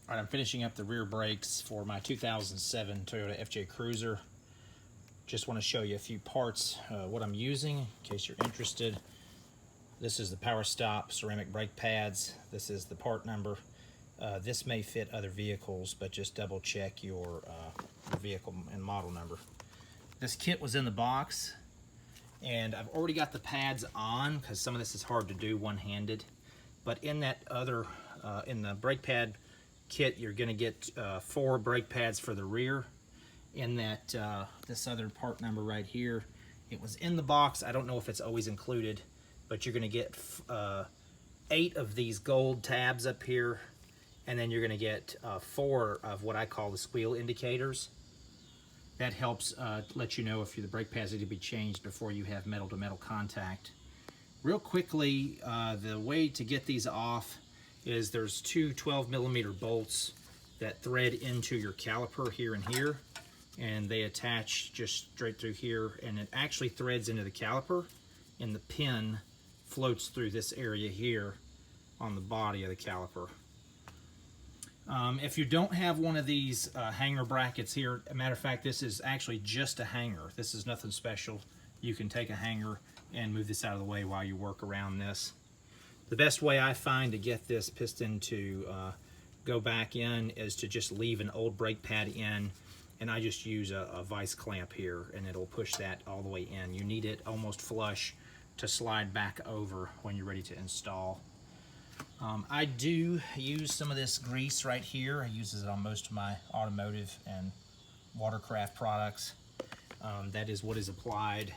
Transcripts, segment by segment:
All right, I'm finishing up the rear brakes for my 2007 Toyota FJ Cruiser. Just want to show you a few parts, what I'm using, in case you're interested. This is the Powerstop ceramic brake pads. This is the part number. This may fit other vehicles, but just double check your vehicle and model number. This kit was in the box, and I've already got the pads on because some of this is hard to do one-handed. But in that other, in the brake pad kit, you're going to get 4 brake pads for the rear. In that this other part number right here, it was in the box. I don't know if it's always included, but you're going to get 8 of these gold tabs up here, and then you're going to get 4 of what I call the squeal indicators. That helps let you know if the brake pads need to be changed before you have metal-to-metal contact. Real quickly, the way to get these off is there's 2 12mm bolts that thread into your caliper here and here, and they attach just straight through here, and it actually threads into the caliper, and the pin floats through this area here on the body of the caliper. If you don't have one of these hanger brackets here, a matter of fact, this is actually just a hanger. This is nothing special. You can take a hanger and move this out of the way while you work around this. The best way I find to get this piston to go back in is to just leave an old brake pad in, and I just use a vice clamp here, and it'll push that all the way in. You need it almost flush to slide back over when you're ready to install. I do use some of this grease right here. I use it on most of my automotive and watercraft products. That is what is applied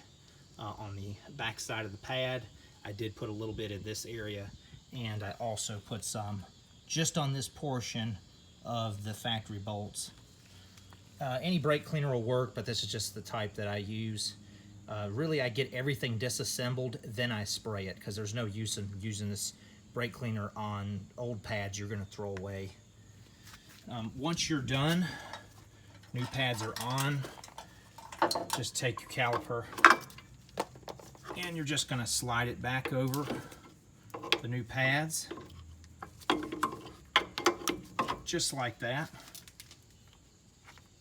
on the back side of the pad. I did put a little bit in this area, and I also put some just on this portion of the factory bolts. Any brake cleaner will work, but this is just the type that I use. Really, I get everything disassembled, then I spray it, because there's no use in using this brake cleaner on old pads you're going to throw away. Once you're done, new pads are on, just take your caliper and you're just going to slide it back over the new pads, just like that.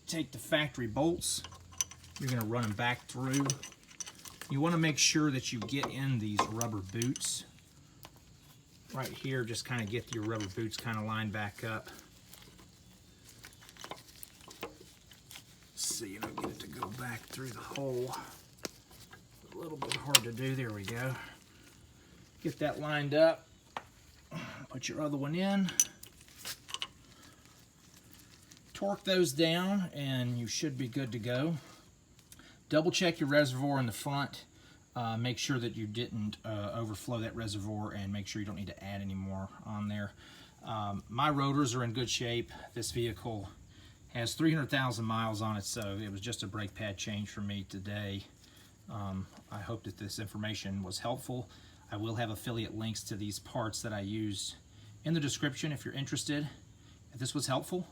Take the factory bolts, you're going to run them back through. You want to make sure that you get in these rubber boots right here. Just kind of get your rubber boots kind of lined back up. See, you don't get it to go back through the hole. A little bit hard to do. There we go. Get that lined up. Put your other one in. Torque those down, and you should be good to go. Double check your reservoir in the front. Make sure that you didn't overflow that reservoir, and make sure you don't need to add any more on there. My rotors are in good shape. This vehicle has 300,000 miles on it, so it was just a brake pad change for me today. I hope that this information was helpful. I will have affiliate links to these parts that I used in the description if you're interested. If this was helpful,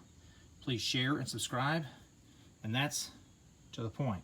please share and subscribe, and that's to the point.